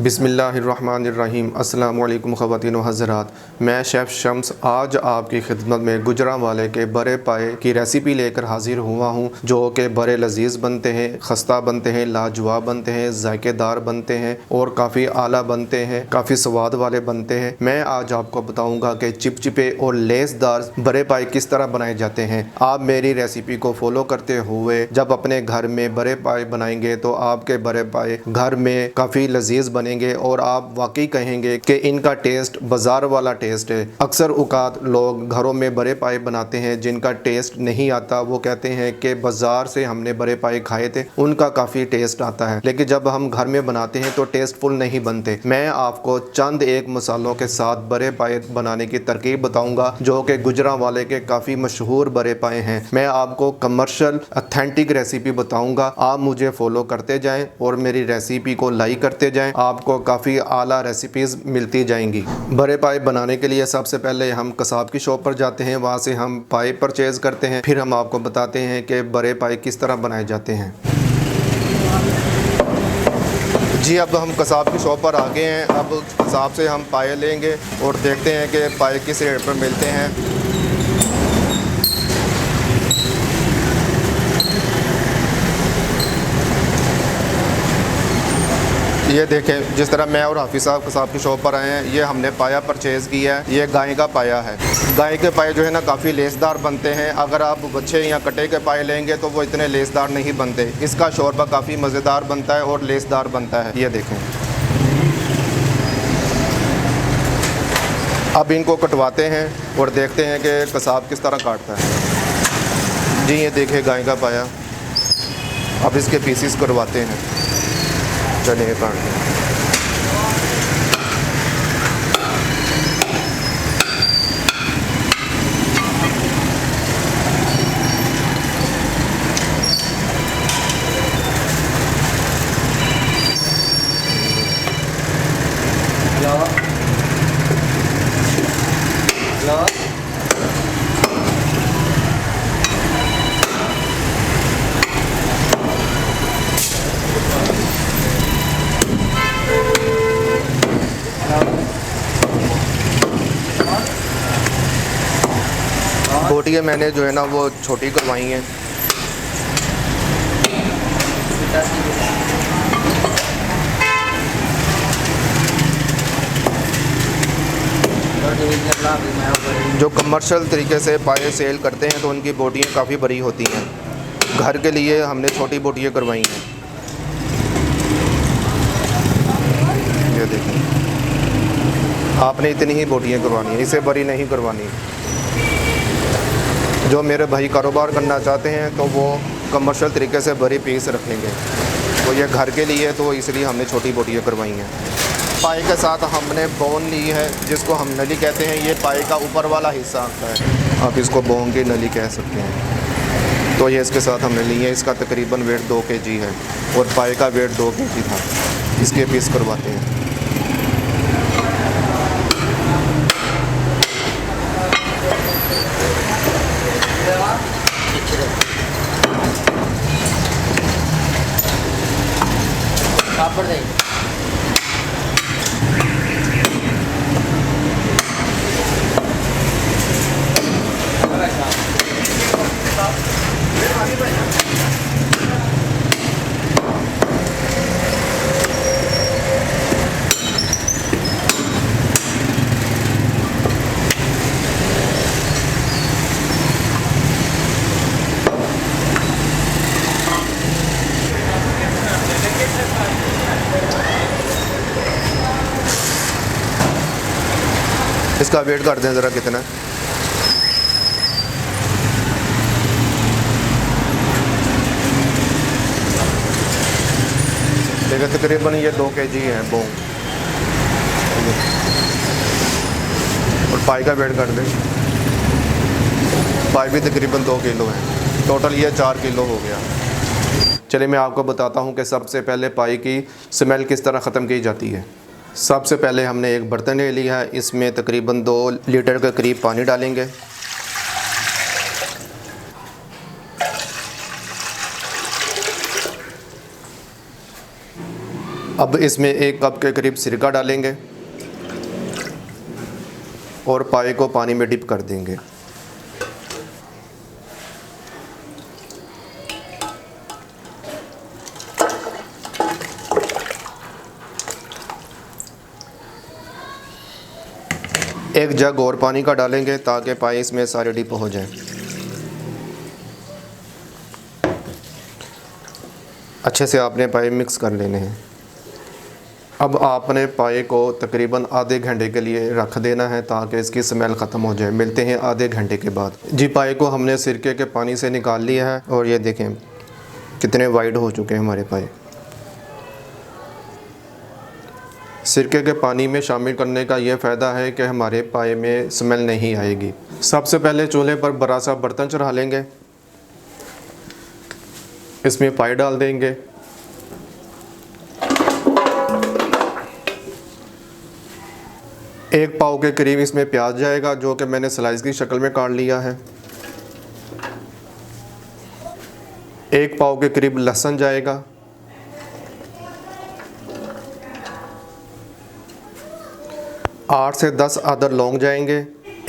बिस्मिल्लाहिर्रहमानिर्रहीम। अस्सलामु अलैकुम ख़वातीन व हज़रात, मैं शेफ़ शम्स आज आपकी खिदमत में गुजरांवाले के बड़े पाए की रेसिपी लेकर हाज़िर हुआ हूँ, जो कि बड़े लजीज़ बनते हैं, खस्ता बनते हैं, लाजवाब बनते हैं, जायकेदार बनते हैं और काफ़ी आला बनते हैं, काफ़ी स्वाद वाले बनते हैं। मैं आज आपको बताऊँगा कि चिपचिपे और लेसदार बड़े पाए किस तरह बनाए जाते हैं। आप मेरी रेसिपी को फॉलो करते हुए जब अपने घर में बड़े पाए बनाएंगे तो आपके बड़े पाए घर में काफ़ी लजीज़ बनेंगे और आप वाकई कहेंगे कि इनका टेस्ट बाज़ार वाला टेस्ट है। अक्सर औक़ात लोग घरों में बड़े पाए बनाते हैं जिनका टेस्ट नहीं आता, वो कहते हैं कि बाज़ार से हमने बड़े पाए खाए थे, उनका काफ़ी टेस्ट आता है, लेकिन जब हम घर में बनाते हैं तो टेस्टफुल नहीं बनते। मैं आपको चंद एक मसालों के साथ बड़े पाए बनाने की तरकीब बताऊँगा जो कि गुजरांवाले के काफ़ी मशहूर बड़े पाए हैं। मैं आपको कमर्शियल ऑथेंटिक रेसिपी बताऊँगा, आप मुझे फॉलो करते जाएँ और मेरी रेसिपी को लाइक करते जाएँ, आपको काफ़ी आला रेसिपीज़ मिलती जाएंगी। बड़े पाए बनाने के लिए सबसे पहले हम कसाब की शॉप पर जाते हैं, वहाँ से हम पाए परचेज़ करते हैं, फिर हम आपको बताते हैं कि बड़े पाए किस तरह बनाए जाते हैं। जी, अब हम कसाब की शॉप पर आ गए हैं। अब कसाब से हम पाए लेंगे और देखते हैं कि पाए किस रेट पर मिलते हैं। ये देखें, जिस तरह मैं और हाफिज़ साहब कसाब की शॉप पर आए हैं, ये हमने पाया परचेज़ किया है। ये गाय का पाया है। गाय के पाए जो है ना काफ़ी लेसदार बनते हैं। अगर आप बच्चे या कटे के पाए लेंगे तो वो इतने लेसदार नहीं बनते। इसका शोरबा काफ़ी मज़ेदार बनता है और लेसदार बनता है। ये देखें, अब इनको कटवाते हैं और देखते हैं कि कसाब किस तरह काटता है। जी, ये देखें गाय का पाया। अब इसके पीसीस करवाते हैं। चलिए काट दें। बोटियाँ मैंने जो है ना वो छोटी करवाई हैं। जो कमर्शियल तरीके से पाए सेल करते हैं तो उनकी बोटियाँ काफ़ी बड़ी होती हैं। घर के लिए हमने छोटी बोटियाँ करवाई हैं। ये देखें, आपने इतनी ही बोटियाँ करवानी है, इससे बड़ी नहीं करवानी। जो मेरे भाई कारोबार करना चाहते हैं तो वो कमर्शियल तरीके से बड़ी पीस रख लेंगे। तो ये घर के लिए तो इसलिए हमने छोटी बोटियाँ करवाई हैं। पाए के साथ हमने बोन ली है, जिसको हम नली कहते हैं। ये पाए का ऊपर वाला हिस्सा आता है, आप इसको बोन की नली कह सकते हैं। तो ये इसके साथ हमने ली है। इसका तकरीबन वेट 2 kg है और पाए का वेट 2 kg था। इसके पीस करवाते हैं। इसका वेट कर दें ज़रा कितना। देखिए, तकरीबन ये 2 kg है बोन। और पाई का वेट कर दें। पाई भी तकरीबन 2 किलो है। टोटल ये 4 किलो हो गया। चलिए मैं आपको बताता हूँ कि सबसे पहले पाई की स्मेल किस तरह ख़त्म की जाती है। सबसे पहले हमने एक बर्तन ले लिया है, इसमें तकरीबन 2 लीटर के करीब पानी डालेंगे। अब इसमें 1 कप के करीब सिरका डालेंगे और पाए को पानी में डिप कर देंगे। एक जग और पानी का डालेंगे ताकि पाए इसमें सारे डिप हो जाए। अच्छे से आपने पाए मिक्स कर लेने हैं। अब आपने पाए को तकरीबन आधे घंटे के लिए रख देना है ताकि इसकी स्मेल ख़त्म हो जाए। मिलते हैं आधे घंटे के बाद। जी, पाए को हमने सिरके के पानी से निकाल लिया है और ये देखें कितने वाइड हो चुके हैं हमारे पाए। सिरके के पानी में शामिल करने का ये फ़ायदा है कि हमारे पाए में स्मेल नहीं आएगी। सबसे पहले चूल्हे पर बड़ा सा बर्तन चढ़ा लेंगे, इसमें पाए डाल देंगे। एक पाव के करीब इसमें प्याज जाएगा जो कि मैंने स्लाइस की शक्ल में काट लिया है। 1 पाव के करीब लहसुन जाएगा। 8 से 10 अदद लौंग जाएंगे।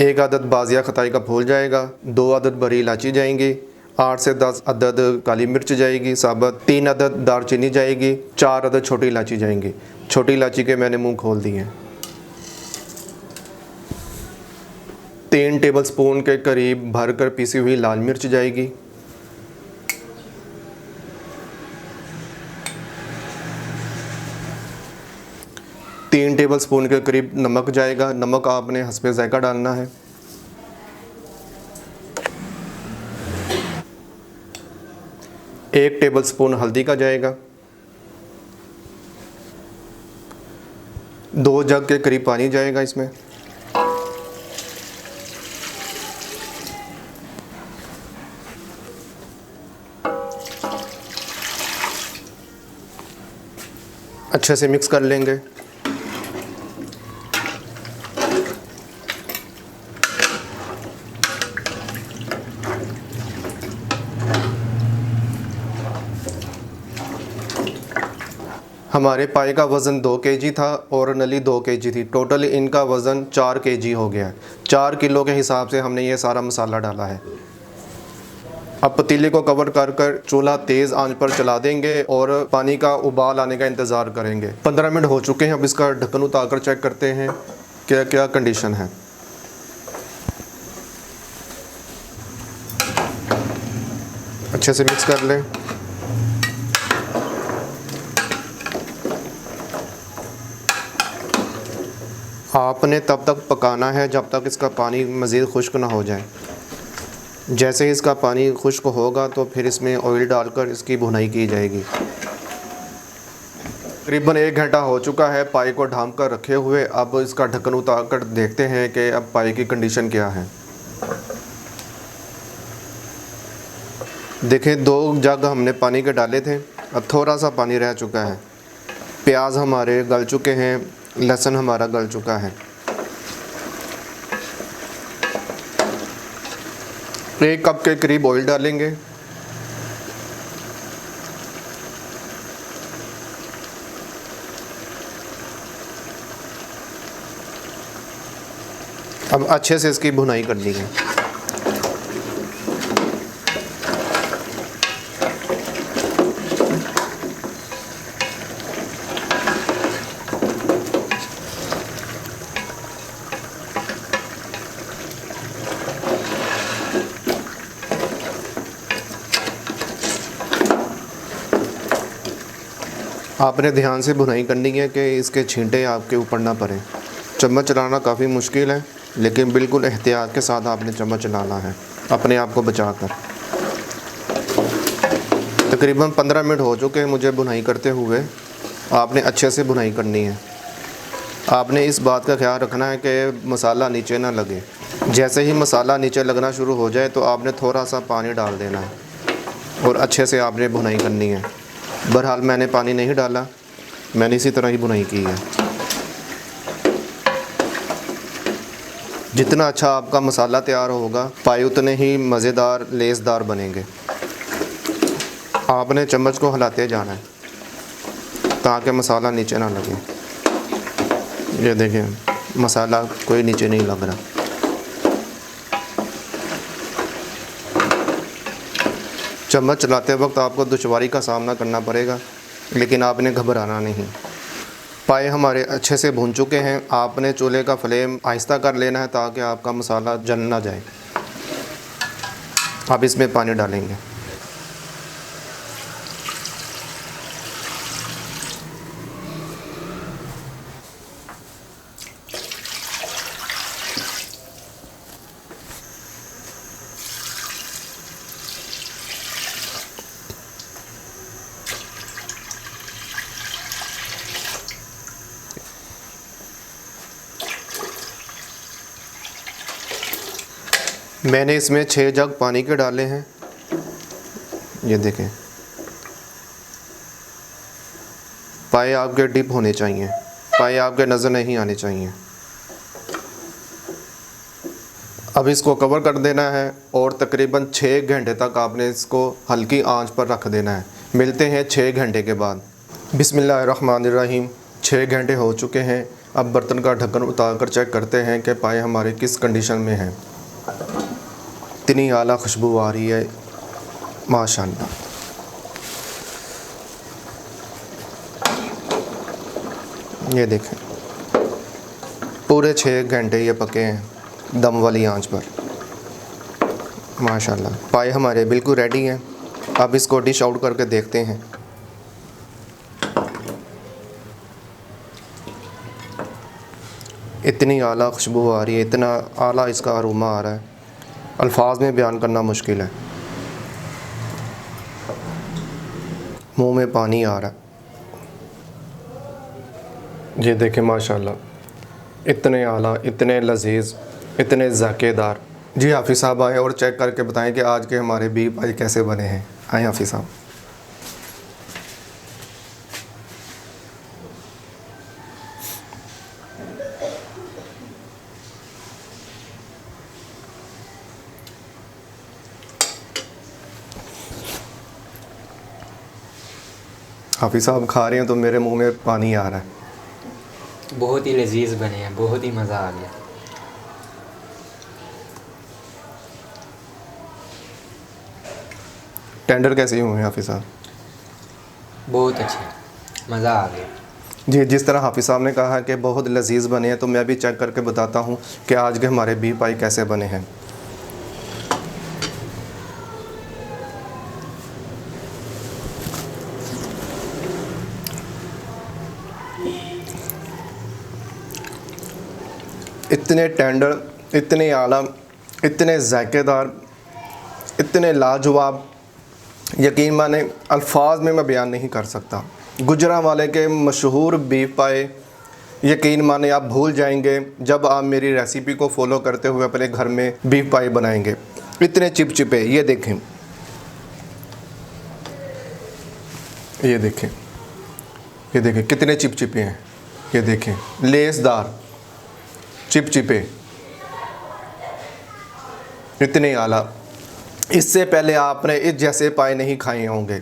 1 अदद बाजिया खताई का फूल जाएगा। 2 अदद बड़ी इलायची जाएंगी। 8 से 10 अदद काली मिर्च जाएगी साबुत। 3 अदद दालचीनी जाएगी। 4 अदद छोटी इलायची जाएंगी। छोटी इलायची के मैंने मुंह खोल दिए हैं। 3 टेबलस्पून के करीब भरकर पीसी हुई लाल मिर्च जाएगी। 3 टेबलस्पून के करीब नमक जाएगा। नमक आपने हस्बे ज़ायका डालना है। एक टेबलस्पून हल्दी का जाएगा। 2 जग के करीब पानी जाएगा इसमें। अच्छे से मिक्स कर लेंगे। हमारे पाए का वज़न 2 केजी था और नली 2 केजी थी। टोटल इनका वज़न 4 केजी हो गया है। 4 किलो के हिसाब से हमने ये सारा मसाला डाला है। अब पतीले को कवर कर कर चूल्हा तेज़ आंच पर चला देंगे और पानी का उबाल आने का इंतज़ार करेंगे। 15 मिनट हो चुके हैं। अब इसका ढक्कन उतार कर चेक करते हैं क्या क्या कंडीशन है। अच्छे से मिक्स कर लें। आपने तब तक पकाना है जब तक इसका पानी मज़ीद खुश्क ना हो जाए। जैसे ही इसका पानी खुश्क होगा तो फिर इसमें ऑयल डालकर इसकी भुनाई की जाएगी। तकरीबन 1 घंटा हो चुका है पाए को ढाँप कर रखे हुए। अब इसका ढक्कन उतार कर देखते हैं कि अब पाए की कंडीशन क्या है। देखें 2 जग हमने पानी के डाले थे, अब थोड़ा सा पानी रह चुका है। प्याज हमारे गल चुके हैं, लहसुन हमारा गल चुका है। 1 कप के करीब ऑयल डालेंगे। अब अच्छे से इसकी भुनाई करनी है। आपने ध्यान से भुनाई करनी है कि इसके छींटे आपके ऊपर ना पड़े। चम्मच चलाना काफ़ी मुश्किल है, लेकिन बिल्कुल एहतियात के साथ आपने चम्मच चलाना है अपने आप को बचाकर। तकरीबन 15 मिनट हो चुके हैं मुझे भुनाई करते हुए। आपने अच्छे से भुनाई करनी है। आपने इस बात का ख्याल रखना है कि मसाला नीचे ना लगे। जैसे ही मसाला नीचे लगना शुरू हो जाए तो आपने थोड़ा सा पानी डाल देना है और अच्छे से आपने भुनाई करनी है। बहरहाल मैंने पानी नहीं डाला, मैंने इसी तरह ही भुनाई की है। जितना अच्छा आपका मसाला तैयार होगा पाए उतने ही मज़ेदार लेसदार बनेंगे। आपने चम्मच को हिलाते जाना है ताकि मसाला नीचे ना लगे। ये देखें, मसाला कोई नीचे नहीं लग रहा। चम्मच चलाते वक्त आपको दुश्वारी का सामना करना पड़ेगा, लेकिन आपने घबराना नहीं। पाए हमारे अच्छे से भून चुके हैं। आपने चूल्हे का फ्लेम आहिस्ता कर लेना है ताकि आपका मसाला जल ना जाए। अब इसमें पानी डालेंगे। मैंने इसमें 6 जग पानी के डाले हैं। ये देखें, पाए आपके डिप होने चाहिए, पाए आपके नज़र नहीं आने चाहिए। अब इसको कवर कर देना है और तकरीबन 6 घंटे तक आपने इसको हल्की आंच पर रख देना है। मिलते हैं 6 घंटे के बाद। बिस्मिल्लाहिर्रहमानिर्रहीम। 6 घंटे हो चुके हैं। अब बर्तन का ढक्कन उतार कर चेक करते हैं कि पाए हमारे किस कंडीशन में हैं। इतनी आला खुशबू आ रही है माशाअल्लाह। ये देखें, पूरे 6 घंटे ये पके हैं दम वाली आंच पर माशाअल्लाह। पाए हमारे बिल्कुल रेडी हैं। अब इसको डिश आउट करके देखते हैं। इतनी आला खुशबू आ रही है, इतना आला इसका अरोमा आ रहा है, अल्फाज में बयान करना मुश्किल है। मुंह में पानी आ रहा है। ये देखें माशाल्लाह, इतने आला, इतने लजीज, इतने ज़ायकेदार। जी हाफिज़ साहब आए और चेक करके बताएं कि आज के हमारे बीफ पाई कैसे बने हैं। आए हाफिज़ साहब। हाफिज़ साहब खा रहे हैं तो मेरे मुंह में पानी आ रहा है। बहुत ही लजीज बने हैं, बहुत ही मज़ा आ गया। टेंडर कैसे हुए हैं हाफिज़ साहब? बहुत अच्छे, मज़ा आ गया। जी, जिस तरह हाफिज़ साहब ने कहा कि बहुत लजीज बने हैं, तो मैं भी चेक करके बताता हूँ कि आज के हमारे बीफ पाई कैसे बने हैं। इतने टेंडर, इतने आला, इतने ज़ायकेदार, इतने लाजवाब, यकीन माने अल्फाज में मैं बयान नहीं कर सकता। गुजरांवाले के मशहूर बीफ पाए, यकीन माने आप भूल जाएंगे जब आप मेरी रेसिपी को फॉलो करते हुए अपने घर में बीफ पाए बनाएंगे। इतने चिपचिपे, ये देखें, ये देखें, ये देखें कितने चिपचिपे हैं। ये देखें, लेसदार, चिपचिपे, इतने आला। इससे पहले आपने इस जैसे पाए नहीं खाए होंगे।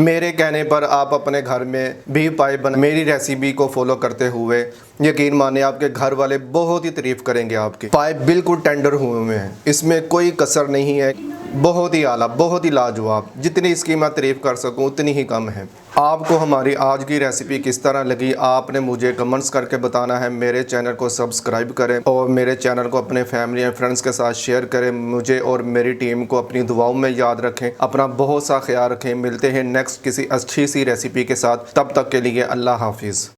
मेरे कहने पर आप अपने घर में बीफ पाए बना, मेरी रेसिपी को फॉलो करते हुए यकीन माने आपके घर वाले बहुत ही तारीफ़ करेंगे। आपके पाए बिल्कुल टेंडर हुए हैं, इसमें कोई कसर नहीं है। बहुत ही आला, बहुत ही लाजवाब। जितनी इसकी मैं तारीफ़ कर सकूं उतनी ही कम है। आपको हमारी आज की रेसिपी किस तरह लगी आपने मुझे कमेंट्स करके बताना है। मेरे चैनल को सब्सक्राइब करें और मेरे चैनल को अपने फैमिली एंड फ्रेंड्स के साथ शेयर करें। मुझे और मेरी टीम को अपनी दुआओं में याद रखें। अपना बहुत सा ख्याल रखें। मिलते हैं नेक्स्ट किसी अच्छी सी रेसिपी के साथ। तब तक के लिए अल्लाह हाफिज़।